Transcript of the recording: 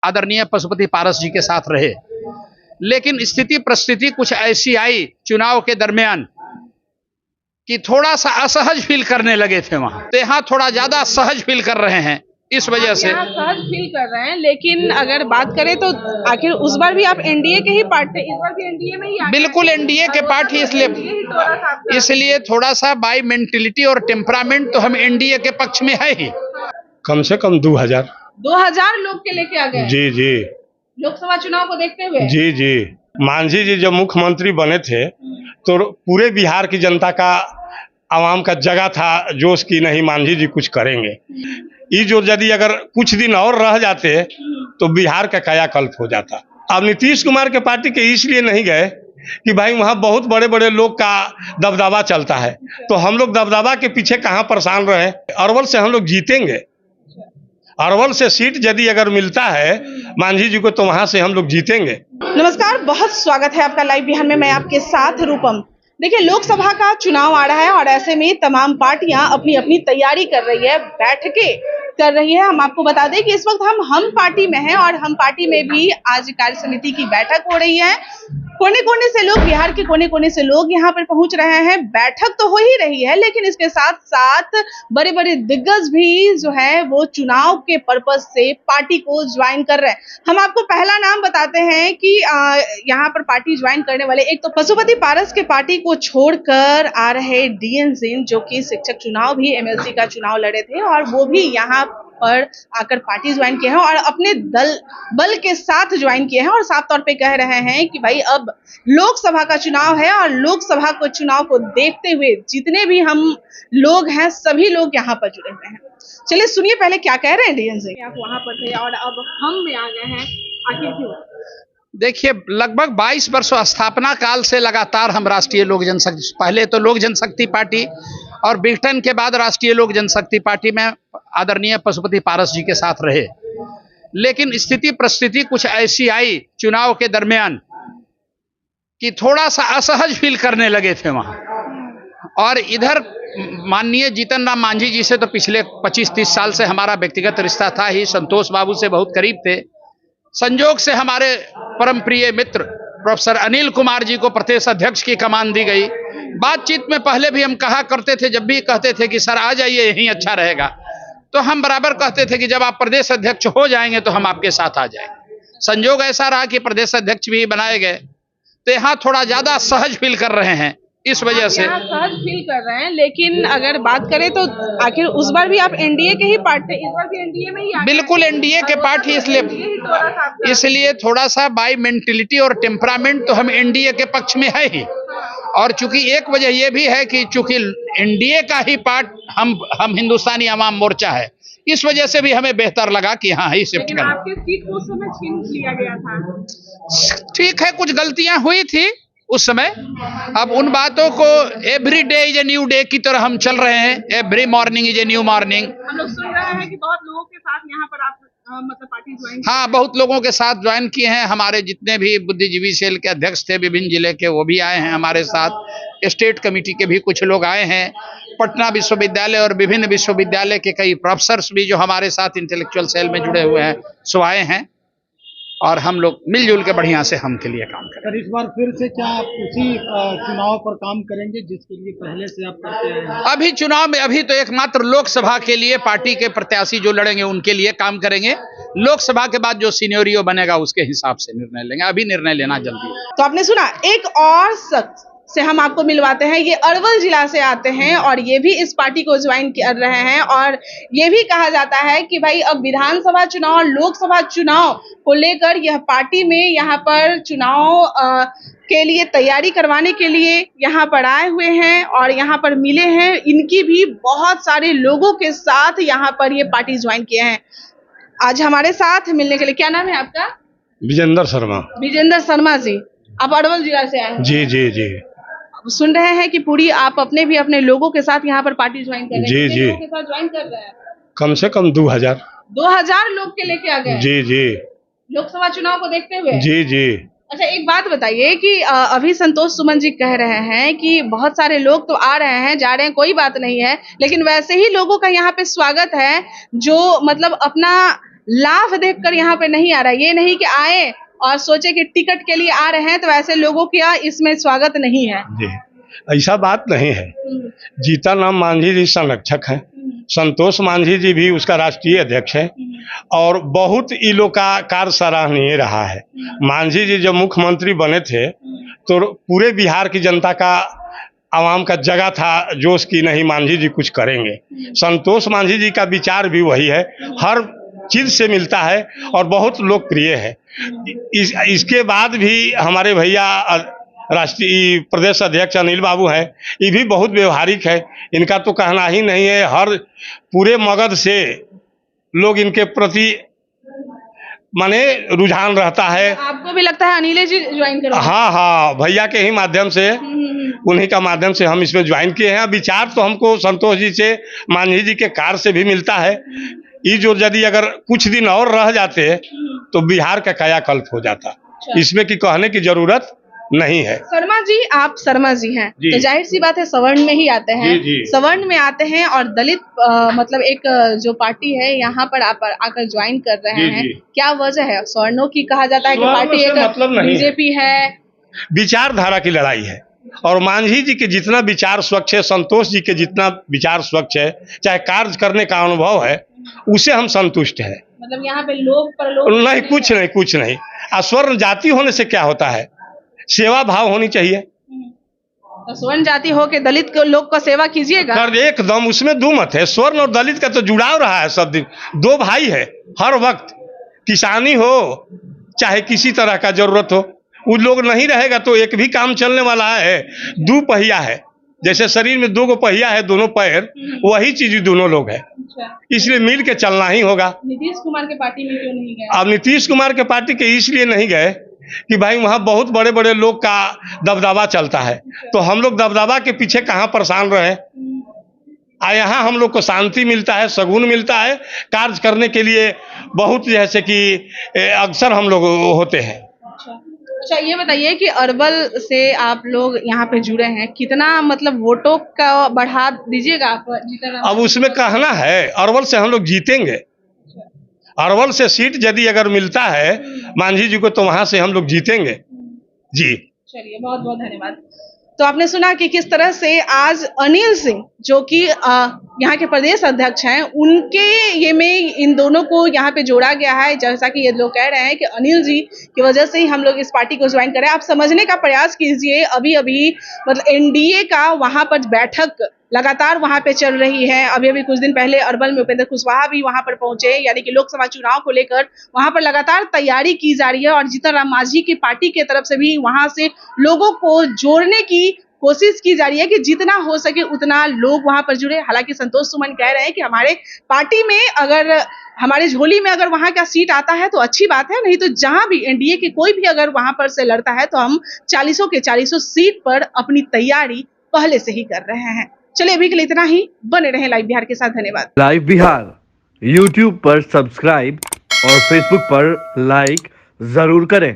आदरणीय पशुपति पारस जी के साथ रहे, लेकिन स्थिति परिस्थिति कुछ ऐसी आई चुनाव के दरमियान कि थोड़ा सा असहज फील करने लगे थे वहां, तो यहाँ थोड़ा ज्यादा सहज फील कर रहे हैं। इस वजह से सहज फील कर रहे हैं, लेकिन अगर बात करें तो आखिर उस बार भी आप एनडीए के ही पार्ट थे, इस बार भी एनडीए में ही आ गए। बिल्कुल एनडीए के पार्ट ही, इसलिए थोड़ा सा बाई मेंटेलिटी और टेम्परामेंट तो हम एनडीए के पक्ष में है ही। कम से कम 2000 लोग के लेके आ गए। जी जी, लोकसभा चुनाव को देखते हुए। जी जी, मांझी जी जब मुख्यमंत्री बने थे तो पूरे बिहार की जनता का, आवाम का जगह था जोश की नहीं मांझी जी कुछ करेंगे। ये जो यदि अगर कुछ दिन और रह जाते तो बिहार का कायाकल्प हो जाता। अब नीतीश कुमार के पार्टी के इसलिए नहीं गए कि भाई वहाँ बहुत बड़े बड़े लोग का दबदबा चलता है, तो हम लोग दबदबा के पीछे कहाँ परेशान रहे। अरवल से हम लोग जीतेंगे, अरवल से सीट यदि अगर मिलता है मांझी जी को तो वहां से हम लोग जीतेंगे। नमस्कार, बहुत स्वागत है आपका लाइव बिहार में। मैं आपके साथ रूपम। देखिए, लोकसभा का चुनाव आ रहा है और ऐसे में तमाम पार्टियां अपनी अपनी तैयारी कर रही है, बैठकें कर रही है। हम आपको बता दें कि इस वक्त हम पार्टी में हैं और हम पार्टी में भी आज कार्य समिति की बैठक हो रही है। कोने कोने से लोग, बिहार के कोने कोने से लोग यहाँ पर पहुंच रहे हैं। बैठक तो हो ही रही है, लेकिन इसके साथ साथ बड़े बड़े दिग्गज भी जो है वो चुनाव के पर्पज से पार्टी को ज्वाइन कर रहे हैं। हम आपको पहला नाम बताते हैं कि यहाँ पर पार्टी ज्वाइन करने वाले एक तो पशुपति पारस के पार्टी को छोड़कर आ रहे डीएन सिंह, जो कि शिक्षक चुनाव भी एमएलसी का चुनाव लड़े थे और वो भी यहाँ पर आकर पार्टी ज्वाइन किए हैं और अपने बल के साथ ज्वाइन किए हैं और साफ तौर पे कह रहे हैं कि भाई अब लोकसभा का चुनाव है और लोकसभा को चुनाव को देखते हुए जितने भी हम लोग हैं सभी लोग यहाँ पर जुड़े हुए हैं। चलिए सुनिए पहले क्या कह रहे हैं डीएन सिंह। आप वहां पर थे और अब हम में आ गए हैं, आखिर क्यों? देखिए, लगभग 22 वर्षों स्थापना काल से लगातार हम राष्ट्रीय लोक जनशक्ति, पहले तो लोक जनशक्ति पार्टी और विघटन के बाद राष्ट्रीय लोक जनशक्ति पार्टी में आदरणीय पशुपति पारस जी के साथ रहे, लेकिन स्थिति परिस्थिति कुछ ऐसी आई चुनाव के दरमियान कि थोड़ा सा असहज फील करने लगे थे वहां। और इधर माननीय जीतन राम मांझी जी से तो पिछले 25-30 साल से हमारा व्यक्तिगत रिश्ता था ही, संतोष बाबू से बहुत करीब थे। संजोग से हमारे परम प्रिय मित्र प्रोफेसर अनिल कुमार जी को प्रदेश अध्यक्ष की कमान दी गई। बातचीत में पहले भी हम कहा करते थे, जब भी कहते थे कि सर आ जाइए यहीं अच्छा रहेगा, तो हम बराबर कहते थे कि जब आप प्रदेश अध्यक्ष हो जाएंगे तो हम आपके साथ आ जाएंगे। संजोग ऐसा रहा कि प्रदेश अध्यक्ष भी बनाए गए, तो यहाँ थोड़ा ज्यादा सहज फील कर रहे हैं। इस वजह से सहज फील कर रहे हैं, लेकिन अगर बात करें तो आखिर उस बार भी आप एनडीए के ही पार्ट थे, इस बार भी एनडीए में ही आ गए। बिल्कुल एनडीए के पार्ट ही, इसलिए थोड़ा सा बाई मेंटेलिटी और टेम्परामेंट तो हम एनडीए के पक्ष में है ही। और चूंकि एक वजह यह भी है कि चूंकि एनडीए का ही पार्ट हम हिंदुस्तानी अवाम मोर्चा है, इस वजह से भी हमें बेहतर लगा कि हाँ ही शिफ्ट करना। आपके सीट को उस समय छीन लिया गया था। ठीक है, कुछ गलतियां हुई थी उस समय। अब उन बातों को every day is a new day की तरह हम चल रहे हैं, every morning is a new morning. हम लोग सुन रहे हैं कि बहुत लोगों के साथ यहाँ पर आप मतलब पार्टी ज्वाइन। हाँ, बहुत लोगों के साथ ज्वाइन किए हैं। हमारे जितने भी बुद्धिजीवी सेल के अध्यक्ष थे विभिन्न जिले के, वो भी आए हैं हमारे साथ। स्टेट कमेटी के भी कुछ लोग आए हैं। पटना विश्वविद्यालय और विभिन्न विश्वविद्यालय के कई प्रोफेसर्स भी जो हमारे साथ इंटेलेक्चुअल सेल में जुड़े हुए हैं सो आए हैं और हम लोग मिलजुल के बढ़िया से हम के लिए काम करें। सर, इस बार फिर से क्या आप उसी चुनाव पर काम करेंगे जिसके लिए पहले से आप करते आए हैं? अभी चुनाव में अभी तो एकमात्र लोकसभा के लिए पार्टी के प्रत्याशी जो लड़ेंगे उनके लिए काम करेंगे। लोकसभा के बाद जो सीनियोरियो बनेगा उसके हिसाब से निर्णय लेंगे, अभी निर्णय लेना जल्दी है। तो आपने सुना, एक और शख्स से हम आपको मिलवाते हैं। ये अरवल जिला से आते हैं और ये भी इस पार्टी को ज्वाइन कर रहे हैं और ये भी कहा जाता है कि भाई अब विधानसभा चुनाव और लोकसभा चुनाव को लेकर यह पार्टी में यहाँ पर चुनाव के लिए तैयारी करवाने के लिए यहाँ पर आए हुए हैं और यहाँ पर मिले हैं। इनकी भी बहुत सारे लोगों के साथ यहाँ पर ये पार्टी ज्वाइन किए हैं। आज हमारे साथ मिलने के लिए, क्या नाम है आपका? विजेंद्र शर्मा। विजेंद्र शर्मा जी, आप अरवल जिला से आए हैं? जी जी जी। सुन रहे हैं कि पूरी आप अपने भी अपने लोगों के साथ यहाँ पर पार्टी ज्वाइन कर रहे हैं। जी जी, लोगों के साथ ज्वाइन कर रहे हैं। कम से कम 2000 लोग के लेके आ गए। जी जी, लोकसभा चुनाव को देखते हुए। जी जी। अच्छा, एक बात बताइए कि अभी संतोष सुमन जी कह रहे हैं कि बहुत सारे लोग तो आ रहे हैं जा रहे हैं, कोई बात नहीं है, लेकिन वैसे ही लोगों का यहाँ पे स्वागत है जो मतलब अपना लाभ देखकर यहाँ पे नहीं आ रहा है। ये नहीं कि आए और सोचे कि टिकट के लिए आ रहे हैं तो ऐसे लोगों का इसमें स्वागत नहीं है। जी, ऐसा बात नहीं है। जीतन मांझी जी संरक्षक हैं, संतोष मांझी जी भी उसका राष्ट्रीय अध्यक्ष है और बहुत ई लोग का कार्य सराहनीय रहा है। मांझी जी जब मुख्यमंत्री बने थे तो पूरे बिहार की जनता का आवाम का जगह था जोश की नहीं मांझी जी कुछ करेंगे। संतोष मांझी जी का विचार भी वही है, हर चीज से मिलता है और बहुत लोकप्रिय है। इसके बाद भी हमारे भैया राष्ट्रीय प्रदेश अध्यक्ष अनिल बाबू हैं, ये भी बहुत व्यवहारिक है, इनका तो कहना ही नहीं है। हर पूरे मगध से लोग इनके प्रति माने रुझान रहता है। आपको भी लगता है अनिल जी ज्वाइन करो? हाँ, भैया के ही माध्यम से, उन्हीं का माध्यम से हम इसमें ज्वाइन किए हैं। विचार तो हमको संतोष जी से, मांझी जी के कार्य से भी मिलता है। ये जो यदि अगर कुछ दिन और रह जाते तो बिहार का कायाकल्प हो जाता, इसमें की कहने की जरूरत नहीं है। शर्मा जी, आप शर्मा जी हैं तो जाहिर सी बात है सवर्ण में ही आते हैं। सवर्ण में आते हैं और दलित मतलब एक जो पार्टी है यहाँ पर आकर ज्वाइन कर रहे हैं, क्या वजह है? सवर्णों की कहा जाता है कि पार्टी एक मतलब बीजेपी है, विचारधारा की लड़ाई है। और मांझी जी के जितना विचार स्वच्छ है, संतोष जी के जितना विचार स्वच्छ है, चाहे कार्य करने का अनुभव है, उसे हम संतुष्ट हैं। मतलब यहाँ पे लोग पर लोग नहीं, कुछ नहीं। स्वर्ण जाति होने से क्या होता है? सेवा भाव होनी चाहिए। तो स्वर्ण जाति हो के दलित के लोग का सेवा कीजिएगा एकदम, उसमें दो मत है। स्वर्ण और दलित का तो जुड़ाव रहा है सब दिन, दो भाई है हर वक्त। किसानी हो चाहे किसी तरह का जरूरत हो, वो लोग नहीं रहेगा तो एक भी काम चलने वाला है। दो पहिया है, जैसे शरीर में दो पहिया है, दोनों पैर, वही चीज दोनों लोग है, इसलिए मिल के चलना ही होगा। नीतीश कुमार के पार्टी में क्यों नहीं गए? अब नीतीश कुमार के पार्टी के इसलिए नहीं गए कि भाई वहाँ बहुत बड़े बड़े लोग का दबदबा चलता है, तो हम लोग दबदबा के पीछे कहाँ परेशान रहे। यहाँ हम लोग को शांति मिलता है, सगुन मिलता है, कार्य करने के लिए बहुत जैसे कि अक्सर हम लोग होते हैं। अच्छा, ये बताइए कि अरवल से आप लोग यहाँ पे जुड़े हैं, कितना मतलब वोटों का बढ़ा दीजिएगा आप? अब उसमें कहना है, अरवल से हम लोग जीतेंगे। अरवल से सीट यदि अगर मिलता है मांझी जी को तो वहां से हम लोग जीतेंगे जी। चलिए, बहुत बहुत धन्यवाद। तो आपने सुना कि किस तरह से आज अनिल सिंह जो कि यहाँ के प्रदेश अध्यक्ष हैं, उनके ये में इन दोनों को यहाँ पे जोड़ा गया है। जैसा कि ये लोग कह रहे हैं कि अनिल जी की वजह से ही हम लोग इस पार्टी को ज्वाइन करें। आप समझने का प्रयास कीजिए, अभी अभी मतलब एनडीए का वहां पर बैठक लगातार वहां पे चल रही है। अभी कुछ दिन पहले अरवल में उपेंद्र कुशवाहा भी वहां पर पहुंचे, यानी कि लोकसभा चुनाव को लेकर वहां पर लगातार तैयारी की जा रही है। और जीतन राम मांझी की पार्टी की तरफ से भी वहां से लोगों को जोड़ने की कोशिश की जा रही है कि जितना हो सके उतना लोग वहां पर जुड़े। हालांकि संतोष सुमन कह रहे हैं कि हमारे पार्टी में अगर हमारे झोली में अगर वहां का सीट आता है तो अच्छी बात है, नहीं तो जहां भी एनडीए के कोई भी अगर वहां पर से लड़ता है तो हम 40 के 40 सीट पर अपनी तैयारी पहले से ही कर रहे हैं। चलिए, अभी के लिए इतना ही। बने रहें लाइव बिहार के साथ। धन्यवाद। लाइव बिहार यूट्यूब पर सब्सक्राइब और फेसबुक पर लाइक जरूर करें।